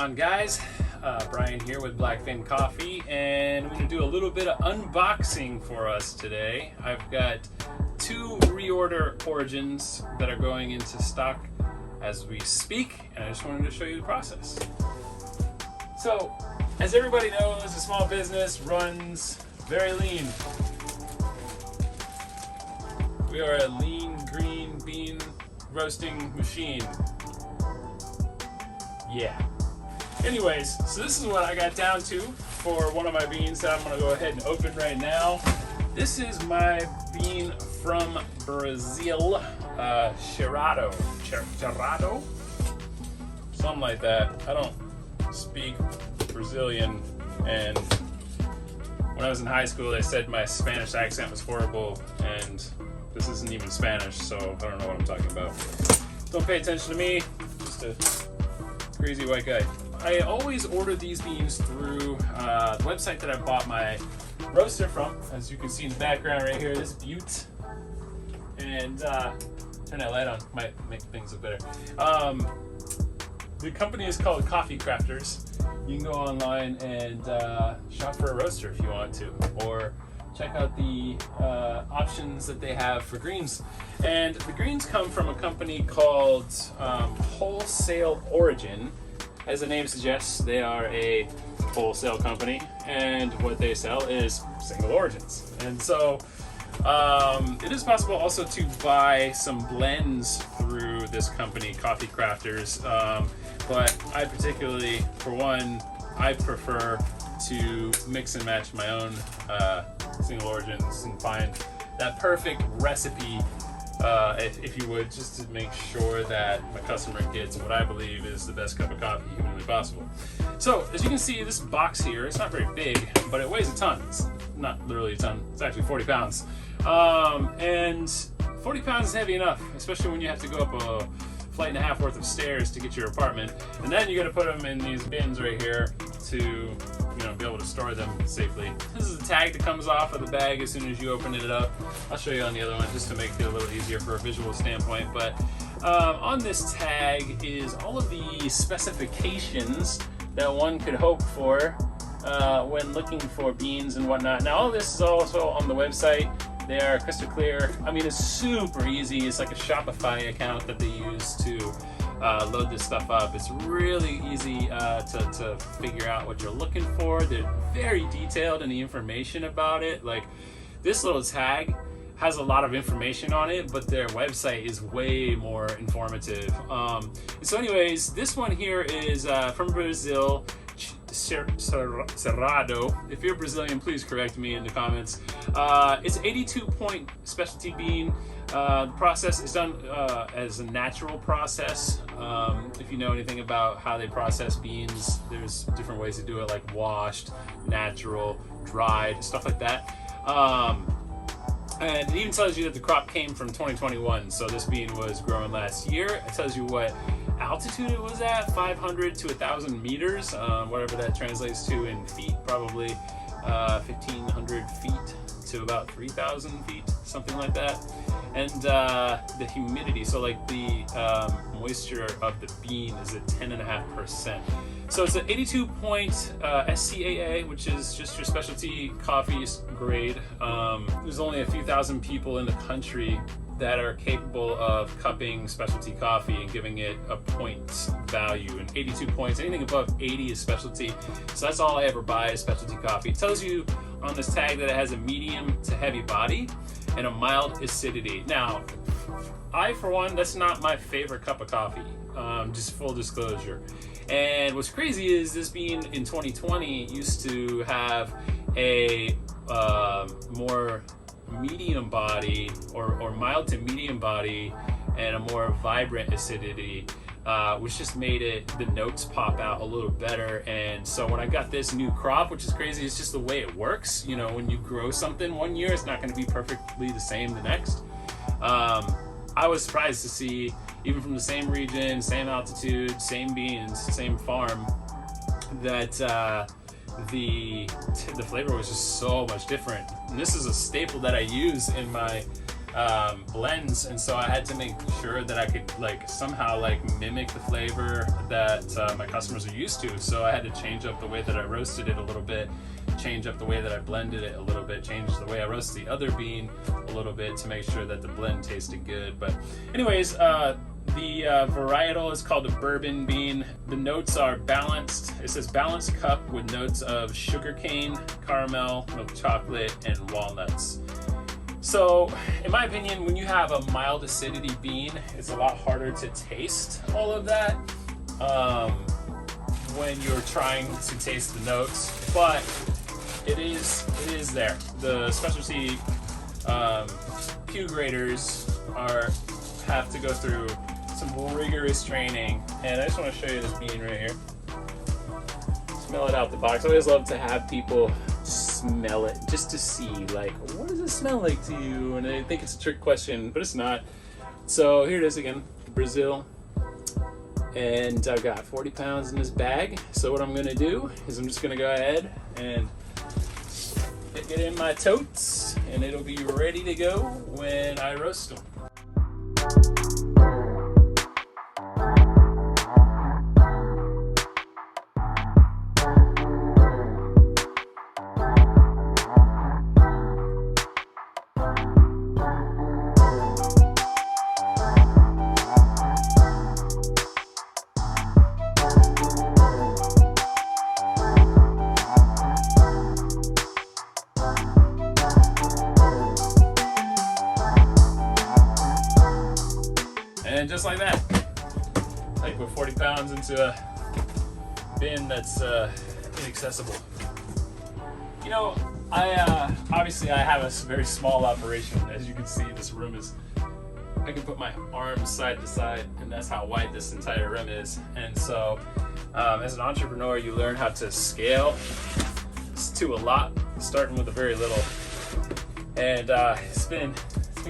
on, guys? Brian here with BlackFin Coffee, and we're going to do a little bit of unboxing for us today. I've got two reorder origins that are going into stock as we speak, and I just wanted to show you the process. So, as everybody knows, a small business runs very lean. We are a lean green bean roasting machine. Yeah. Anyways, so this is what I got down to for one of my beans that I'm going to go ahead and open right now. This is my bean from Brazil, Cerrado, something like that. I don't speak Brazilian, and when I was in high school they said my Spanish accent was horrible, and this isn't even Spanish, so I don't know what I'm talking about. Don't pay attention to me, just a crazy white guy. I always order these beans through the website that I bought my roaster from. As you can see in the background right here, this Butte. And turn that light on, might make things look better. The company is called Coffee Crafters. You can go online and shop for a roaster if you want to, or check out the options that they have for greens. And the greens come from a company called Wholesale Origin. As the name suggests, they are a wholesale company, and what they sell is single origins. And so it is possible also to buy some blends through this company, Coffee Crafters, but I particularly, for one, I prefer to mix and match my own single origins and find that perfect recipe, if you would, just to make sure that my customer gets what I believe is the best cup of coffee humanly possible. So, as you can see, this box here, it's not very big, but it weighs a ton. It's not literally a ton, it's actually 40 pounds. And 40 pounds is heavy enough, especially when you have to go up a flight and a half worth of stairs to get to your apartment. And then you got to put them in these bins right here to be able to store them safely. This is a tag that comes off of the bag as soon as you open it up. I'll show you on the other one just to make it a little easier for a visual standpoint. But on this tag is all of the specifications that one could hope for when looking for beans and whatnot. Now all this is also on the website. They are crystal clear. I mean, it's super easy. It's like a Shopify account that they use to load this stuff up. It's really easy to figure out what you're looking for. They're very detailed in the information about it. Like, this little tag has a lot of information on it, but their website is way more informative. So anyways, this one here is from Brazil, Cerrado. If you're Brazilian, please correct me in the comments. It's 82-point specialty bean. The process is done as a natural process. If you know anything about how they process beans, there's different ways to do it, like washed, natural, dried, stuff like that. And it even tells you that the crop came from 2021, so this bean was grown last year. It tells you what altitude it was at, 500 to 1,000 meters, whatever that translates to in feet, probably 1,500 feet to about 3,000 feet, something like that. And the humidity, so like the moisture of the bean is at 10.5%. So it's an 82-point SCAA, which is just your specialty coffee grade. There's only a few thousand people in the country that are capable of cupping specialty coffee and giving it a point value. And 82 points, anything above 80 is specialty. So that's all I ever buy is specialty coffee. It tells you on this tag that it has a medium to heavy body and a mild acidity. Now, I, for one, that's not my favorite cup of coffee, just full disclosure. And what's crazy is this bean in 2020 used to have a more medium body or mild to medium body and a more vibrant acidity, which just made the notes pop out a little better. And so when I got this new crop, which is crazy, it's just the way it works. When you grow something one year, it's not going to be perfectly the same the next. I was surprised to see, even from the same region, same altitude, same beans, same farm, that the flavor was just so much different. And this is a staple that I use in my blends, and so I had to make sure that I could like somehow like mimic the flavor that my customers are used to. So I had to change up the way that I roasted it a little bit, change up the way that I blended it a little bit, change the way I roast the other bean a little bit to make sure that the blend tasted good. But anyways, the varietal is called a bourbon bean. The notes are balanced. It says balanced cup with notes of sugarcane, caramel, milk chocolate, and walnuts. So, in my opinion, when you have a mild acidity bean, it's a lot harder to taste all of that when you're trying to taste the notes. But it is there. The specialty Q graders have to go through some rigorous training, and I just want to show you this bean right here. Smell it out the box. I always love to have people smell it just to see, like, what does it smell like to you? And I think it's a trick question, but it's not. So here it is again, Brazil, and I've got 40 pounds in this bag. So what I'm gonna do is I'm just gonna go ahead and stick it in my totes, and it'll be ready to go when I roast them. And just like that, I put 40 pounds into a bin that's inaccessible. You know, obviously I have a very small operation. As you can see, this room is, I can put my arms side to side, and that's how wide this entire room is. And so, as an entrepreneur, you learn how to scale to a lot, starting with a very little. And it's been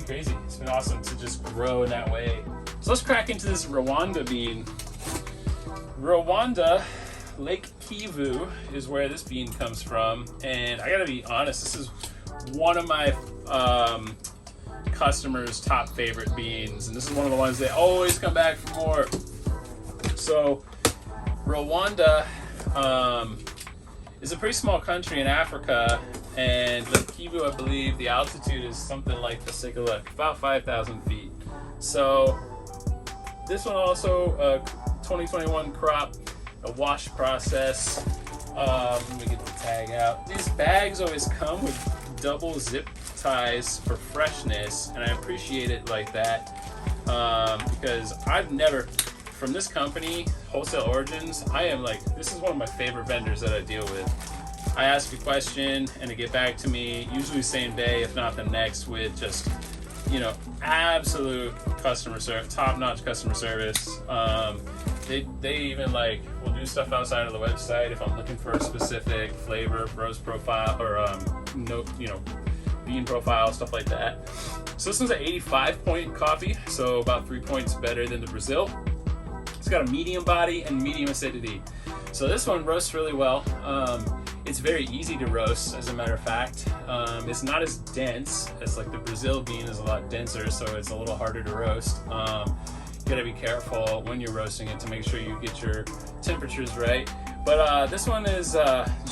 crazy. It's been awesome to just grow in that way. So let's crack into this Rwanda bean. Rwanda, Lake Kivu is where this bean comes from. And I gotta be honest, this is one of my customers' top favorite beans. And this is one of the ones they always come back for more. So Rwanda is a pretty small country in Africa. And Lake Kivu, I believe the altitude is something like, let's take a look, about 5,000 feet. So this one also, 2021 crop, a wash process. Let me get the tag out. These bags always come with double zip ties for freshness, and I appreciate it like that because I've never, from this company, Wholesale Origins, I am like, this is one of my favorite vendors that I deal with. I ask a question and they get back to me, usually same day, if not the next, with just, you know, absolute customer service, top-notch customer service. They even like will do stuff outside of the website if I'm looking for a specific flavor, roast profile, or bean profile, stuff like that. So this one's an 85-point coffee, so about 3 points better than the Brazil. It's got a medium body and medium acidity. So this one roasts really well. It's very easy to roast, as a matter of fact. It's not as dense as like the Brazil bean is a lot denser, so it's a little harder to roast. You gotta be careful when you're roasting it to make sure you get your temperatures right. But this one is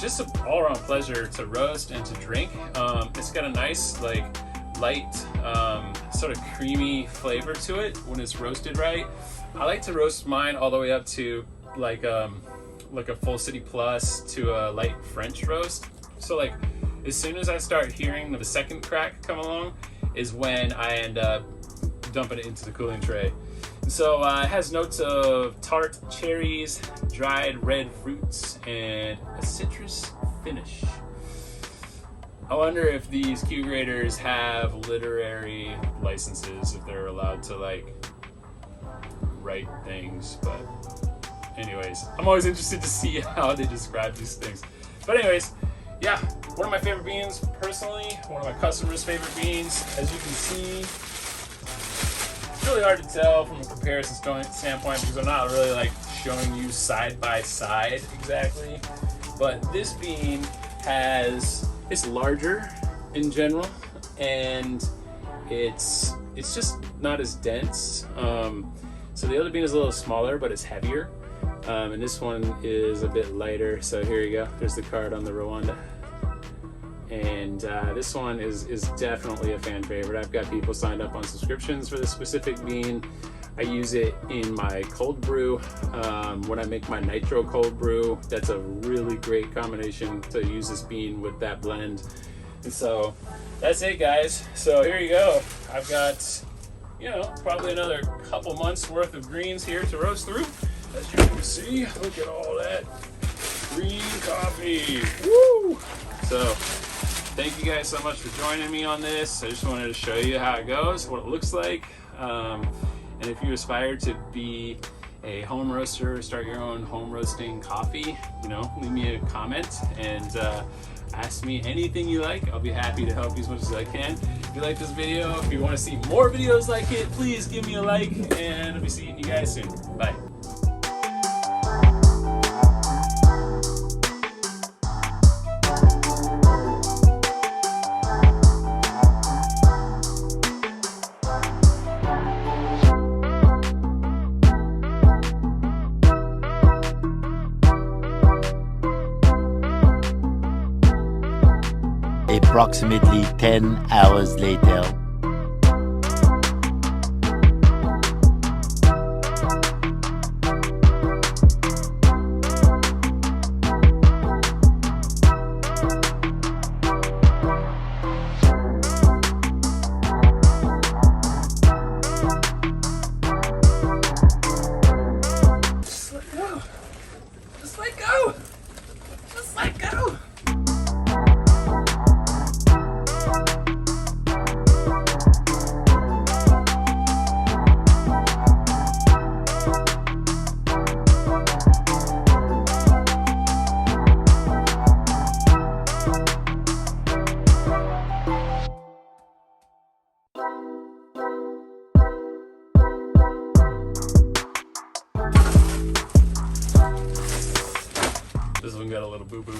just an all-around pleasure to roast and to drink. It's got a nice, like, light, sort of creamy flavor to it when it's roasted right. I like to roast mine all the way up to like a full city plus to a light French roast. So like as soon as I start hearing the second crack come along is when I end up dumping it into the cooling tray. So it has notes of tart cherries, dried red fruits, and a citrus finish. I wonder if these Q graders have literary licenses, if they're allowed to like write things, but anyways, I'm always interested to see how they describe these things. But anyways, yeah, one of my favorite beans personally, one of my customers' favorite beans. As you can see, it's really hard to tell from a comparison standpoint because I'm not really like showing you side by side exactly. But this bean it's larger in general, and it's just not as dense. So the other bean is a little smaller, but it's heavier. And this one is a bit lighter. So here you go. There's the card on the Rwanda. And this one is definitely a fan favorite. I've got people signed up on subscriptions for this specific bean. I use it in my cold brew. When I make my nitro cold brew, that's a really great combination to use this bean with that blend. And so that's it, guys. So here you go. I've got, you know, probably another couple months worth of greens here to roast through. As you can see, look at all that green coffee. Woo! So thank you guys so much for joining me on this. I just wanted to show you how it goes, what it looks like. And if you aspire to be a home roaster, start your own home roasting coffee, you know, leave me a comment and ask me anything you like. I'll be happy to help you as much as I can. If you like this video, if you want to see more videos like it, please give me a like, and I'll be seeing you guys soon. Bye. Approximately 10 hours later. Just let go. Just let go. Just let go. This one got a little boo-boo.